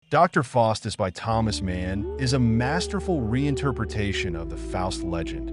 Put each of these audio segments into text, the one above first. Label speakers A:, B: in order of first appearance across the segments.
A: Dr. Faustus by Thomas Mann is a masterful reinterpretation of the Faust legend,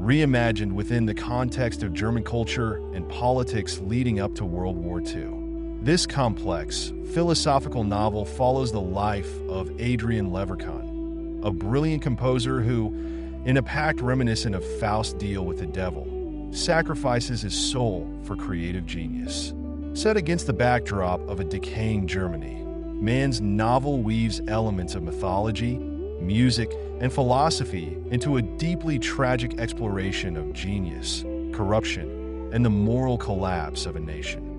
A: reimagined within the context of German culture and politics leading up to World War II. This complex, philosophical novel follows the life of Adrian Leverkühn, a brilliant composer who, in a pact reminiscent of Faust's deal with the devil, sacrifices his soul for creative genius. Set against the backdrop of a decaying Germany, Mann's novel weaves elements of mythology, music, and philosophy into a deeply tragic exploration of genius, corruption, and the moral collapse of a nation.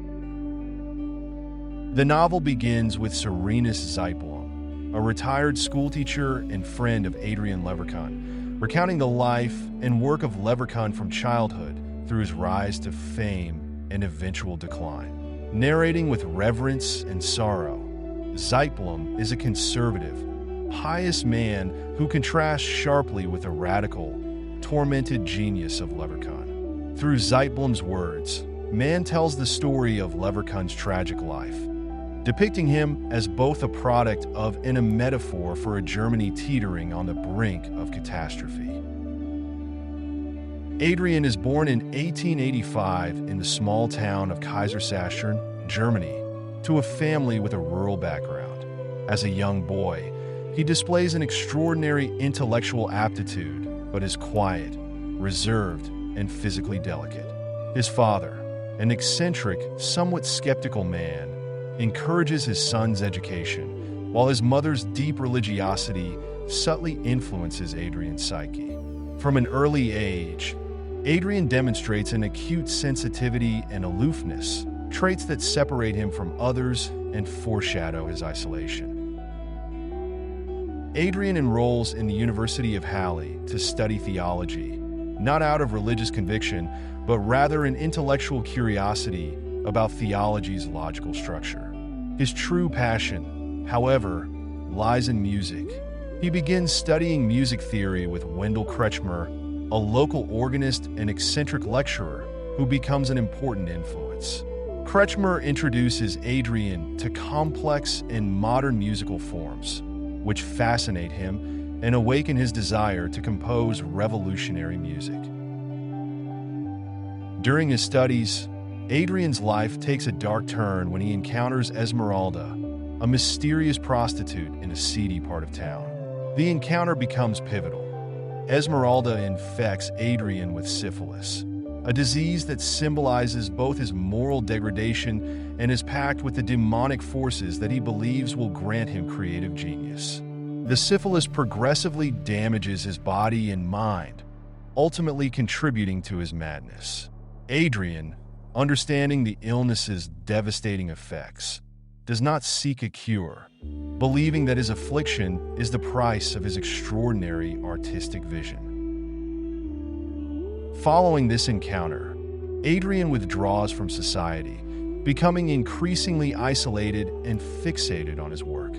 A: The novel begins with Serenus Zeitblom, a retired schoolteacher and friend of Adrian Leverkühn, recounting the life and work of Leverkühn from childhood through his rise to fame and eventual decline. Narrating with reverence and sorrow, Zeitblom is a conservative, pious man who contrasts sharply with the radical, tormented genius of Leverkühn. Through Zeitblom's words, Mann tells the story of Leverkühn's tragic life, depicting him as both a product of and a metaphor for a Germany teetering on the brink of catastrophe. Adrian is born in 1885 in the small town of Kaiserslautern, Germany, to a family with a rural background. As a young boy, he displays an extraordinary intellectual aptitude, but is quiet, reserved, and physically delicate. His father, an eccentric, somewhat skeptical man, encourages his son's education, while his mother's deep religiosity subtly influences Adrian's psyche. From an early age, Adrian demonstrates an acute sensitivity and aloofness, traits that separate him from others and foreshadow his isolation. Adrian enrolls in the University of Halle to study theology, not out of religious conviction, but rather an intellectual curiosity about theology's logical structure. His true passion, however, lies in music. He begins studying music theory with Wendell Kretschmer, a local organist and eccentric lecturer who becomes an important influence. Kretschmer introduces Adrian to complex and modern musical forms, which fascinate him and awaken his desire to compose revolutionary music. During his studies, Adrian's life takes a dark turn when he encounters Esmeralda, a mysterious prostitute in a seedy part of town. The encounter becomes pivotal. Esmeralda infects Adrian with syphilis, a disease that symbolizes both his moral degradation and his pact with the demonic forces that he believes will grant him creative genius. The syphilis progressively damages his body and mind, ultimately contributing to his madness. Adrian, understanding the illness's devastating effects, does not seek a cure, believing that his affliction is the price of his extraordinary artistic vision. Following this encounter, Adrian withdraws from society, becoming increasingly isolated and fixated on his work.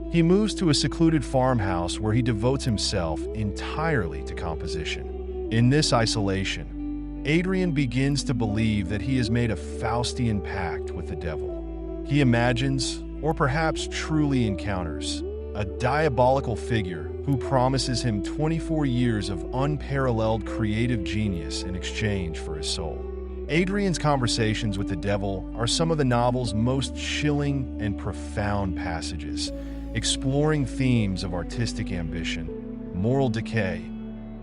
A: He moves to a secluded farmhouse where he devotes himself entirely to composition. In this isolation, Adrian begins to believe that he has made a Faustian pact with the devil. He imagines, or perhaps truly encounters, a diabolical figure who promises him 24 years of unparalleled creative genius in exchange for his soul. Adrian's conversations with the devil are some of the novel's most chilling and profound passages, exploring themes of artistic ambition, moral decay,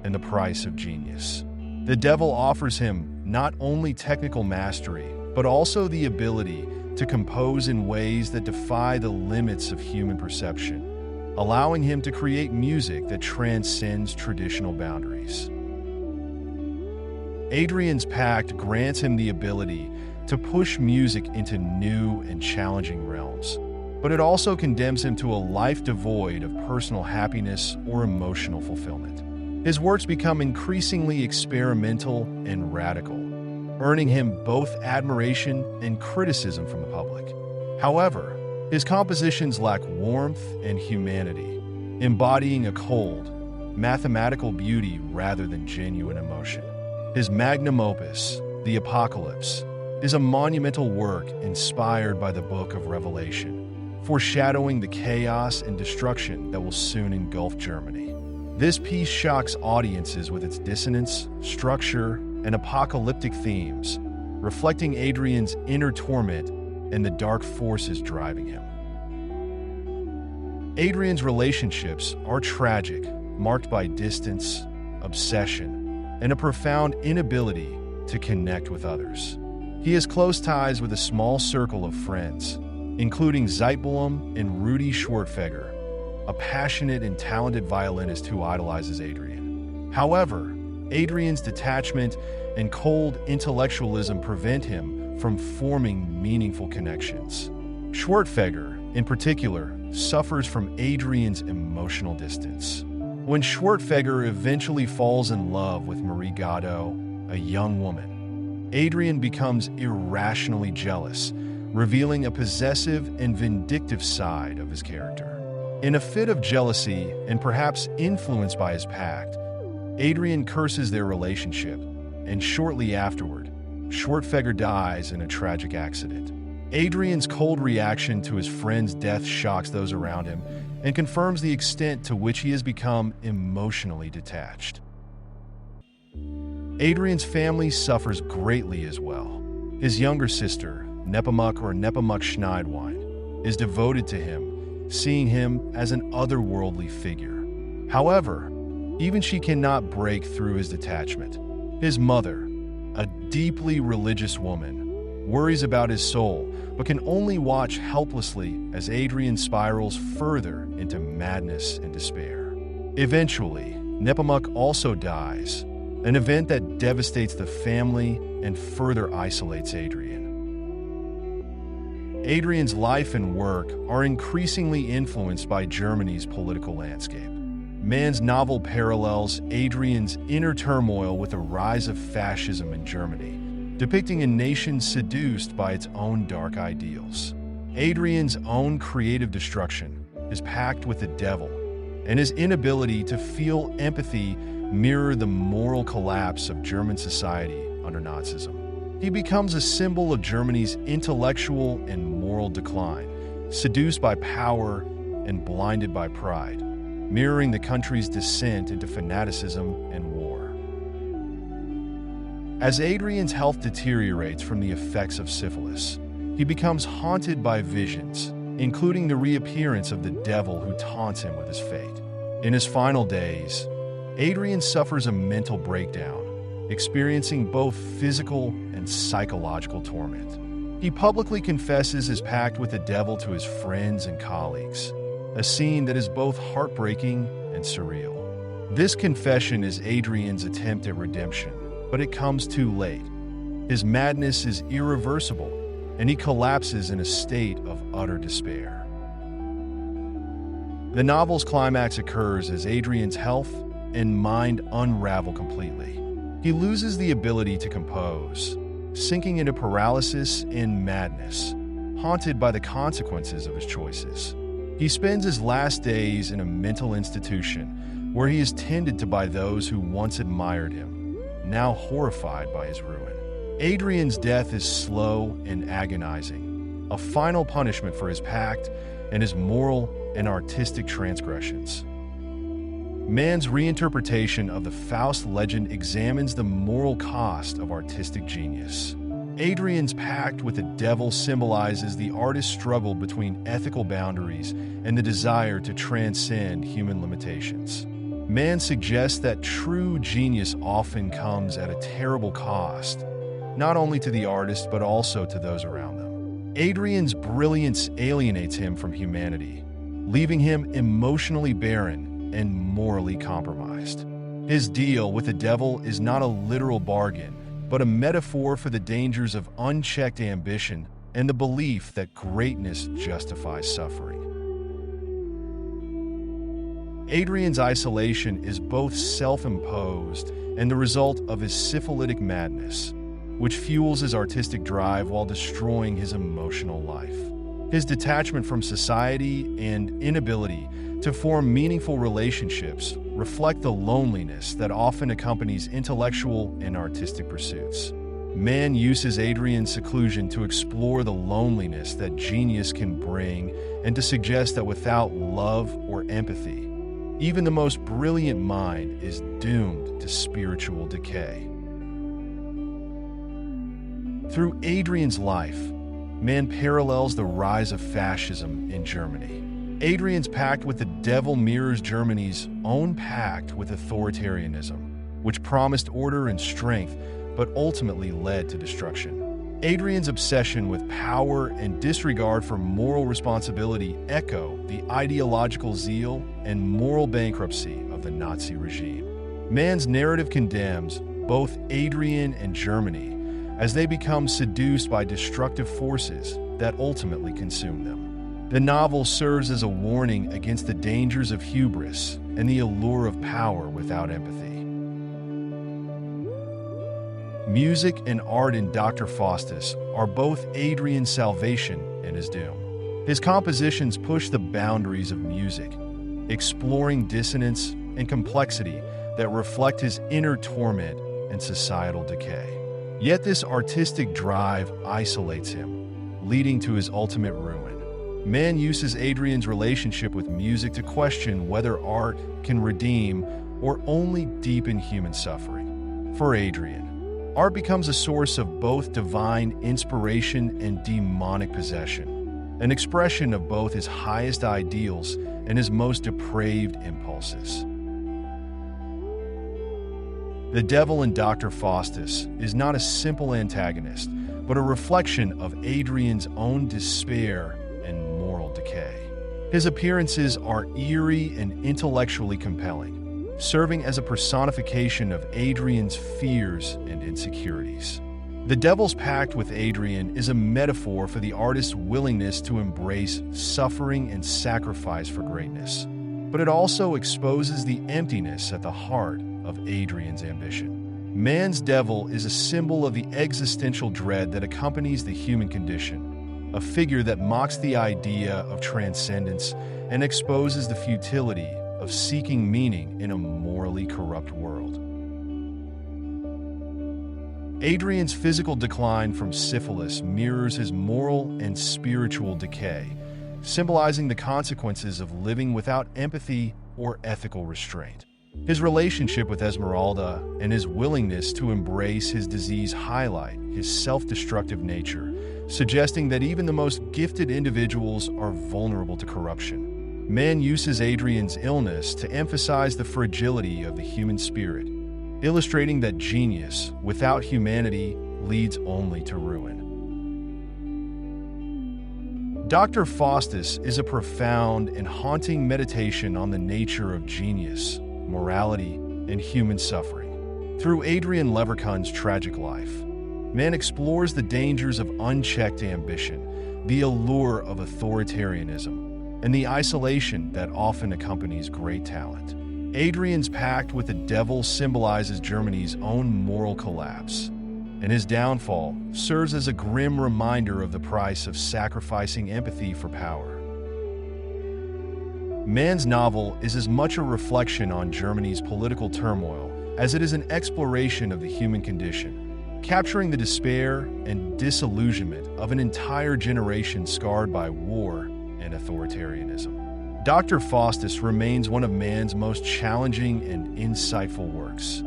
A: and the price of genius. The devil offers him not only technical mastery, but also the ability to compose in ways that defy the limits of human perception, allowing him to create music that transcends traditional boundaries. Adrian's pact grants him the ability to push music into new and challenging realms, but it also condemns him to a life devoid of personal happiness or emotional fulfillment. His works become increasingly experimental and radical, earning him both admiration and criticism from the public. However, his compositions lack warmth and humanity, embodying a cold, mathematical beauty rather than genuine emotion. His magnum opus, The Apocalypse, is a monumental work inspired by the Book of Revelation, foreshadowing the chaos and destruction that will soon engulf Germany. This piece shocks audiences with its dissonance, structure, and apocalyptic themes, reflecting Adrian's inner torment and the dark forces driving him. Adrian's relationships are tragic, marked by distance, obsession, and a profound inability to connect with others. He has close ties with a small circle of friends, including Zeitblum and Rudi Schwertfeger, a passionate and talented violinist who idolizes Adrian. However, Adrian's detachment and cold intellectualism prevent him from forming meaningful connections. Schwertfeger, in particular, suffers from Adrian's emotional distance. When Schwertfeger eventually falls in love with Marie Gado, a young woman, Adrian becomes irrationally jealous, revealing a possessive and vindictive side of his character. In a fit of jealousy and perhaps influenced by his pact, Adrian curses their relationship, and shortly afterward, Schwertfeger dies in a tragic accident. Adrian's cold reaction to his friend's death shocks those around him and confirms the extent to which he has become emotionally detached. Adrian's family suffers greatly as well. His younger sister, Nepomuk or Nepomuk Schneidwein, is devoted to him, seeing him as an otherworldly figure. However, even she cannot break through his detachment. His mother, a deeply religious woman, worries about his soul, but can only watch helplessly as Adrian spirals further into madness and despair. Eventually, Nepomuk also dies, an event that devastates the family and further isolates Adrian. Adrian's life and work are increasingly influenced by Germany's political landscape. Mann's novel parallels Adrian's inner turmoil with the rise of fascism in Germany, depicting a nation seduced by its own dark ideals. Adrian's own creative destruction, his pact with the devil, and his inability to feel empathy mirror the moral collapse of German society under Nazism. He becomes a symbol of Germany's intellectual and moral decline, seduced by power and blinded by pride, mirroring the country's descent into fanaticism and war. As Adrian's health deteriorates from the effects of syphilis, he becomes haunted by visions, including the reappearance of the devil who taunts him with his fate. In his final days, Adrian suffers a mental breakdown, experiencing both physical and psychological torment. He publicly confesses his pact with the devil to his friends and colleagues, a scene that is both heartbreaking and surreal. This confession is Adrian's attempt at redemption, but it comes too late. His madness is irreversible, and he collapses in a state of utter despair. The novel's climax occurs as Adrian's health and mind unravel completely. He loses the ability to compose, sinking into paralysis and madness, haunted by the consequences of his choices. He spends his last days in a mental institution where he is tended to by those who once admired him, now horrified by his ruin. Adrian's death is slow and agonizing, a final punishment for his pact and his moral and artistic transgressions. Mann's reinterpretation of the Faust legend examines the moral cost of artistic genius. Adrian's pact with the devil symbolizes the artist's struggle between ethical boundaries and the desire to transcend human limitations. Mann suggests that true genius often comes at a terrible cost, not only to the artist but also to those around them. Adrian's brilliance alienates him from humanity, leaving him emotionally barren and morally compromised. His deal with the devil is not a literal bargain, but a metaphor for the dangers of unchecked ambition and the belief that greatness justifies suffering. Adrian's isolation is both self-imposed and the result of his syphilitic madness, which fuels his artistic drive while destroying his emotional life. His detachment from society and inability to form meaningful relationships reflect the loneliness that often accompanies intellectual and artistic pursuits. Man uses Adrian's seclusion to explore the loneliness that genius can bring and to suggest that without love or empathy, even the most brilliant mind is doomed to spiritual decay. Through Adrian's life, man parallels the rise of fascism in Germany. Adrian's pact with the devil mirrors Germany's own pact with authoritarianism, which promised order and strength but ultimately led to destruction. Adrian's obsession with power and disregard for moral responsibility echo the ideological zeal and moral bankruptcy of the Nazi regime. Man's narrative condemns both Adrian and Germany as they become seduced by destructive forces that ultimately consume them. The novel serves as a warning against the dangers of hubris and the allure of power without empathy. Music and art in Dr. Faustus are both Adrian's salvation and his doom. His compositions push the boundaries of music, exploring dissonance and complexity that reflect his inner torment and societal decay. Yet this artistic drive isolates him, leading to his ultimate ruin. Man uses Adrian's relationship with music to question whether art can redeem or only deepen human suffering. For Adrian, art becomes a source of both divine inspiration and demonic possession, an expression of both his highest ideals and his most depraved impulses. The devil in Dr. Faustus is not a simple antagonist, but a reflection of Adrian's own despair and moral decay. His appearances are eerie and intellectually compelling, serving as a personification of Adrian's fears and insecurities. The Devil's Pact with Adrian is a metaphor for the artist's willingness to embrace suffering and sacrifice for greatness, but it also exposes the emptiness at the heart of Adrian's ambition. Man's devil is a symbol of the existential dread that accompanies the human condition, a figure that mocks the idea of transcendence and exposes the futility of seeking meaning in a morally corrupt world. Adrian's physical decline from syphilis mirrors his moral and spiritual decay, symbolizing the consequences of living without empathy or ethical restraint. His relationship with Esmeralda and his willingness to embrace his disease highlight his self-destructive nature, suggesting that even the most gifted individuals are vulnerable to corruption. Man uses Adrian's illness to emphasize the fragility of the human spirit, illustrating that genius without humanity leads only to ruin. Dr. Faustus is a profound and haunting meditation on the nature of genius, morality, and human suffering. Through Adrian Leverkun's tragic life, man explores the dangers of unchecked ambition, the allure of authoritarianism, and the isolation that often accompanies great talent. Adrian's pact with the devil symbolizes Germany's own moral collapse, and his downfall serves as a grim reminder of the price of sacrificing empathy for power. Man's novel is as much a reflection on Germany's political turmoil as it is an exploration of the human condition, capturing the despair and disillusionment of an entire generation scarred by war and authoritarianism. Dr. Faustus remains one of man's most challenging and insightful works,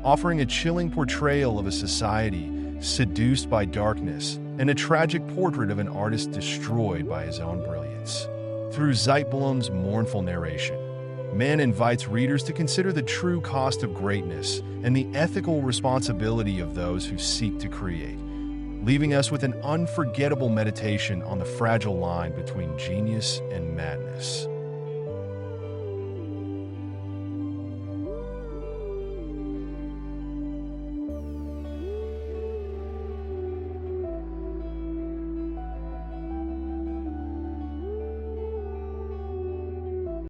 A: offering a chilling portrayal of a society seduced by darkness and a tragic portrait of an artist destroyed by his own brilliance. Through Zeitblum's mournful narration, man invites readers to consider the true cost of greatness and the ethical responsibility of those who seek to create, leaving us with an unforgettable meditation on the fragile line between genius and madness.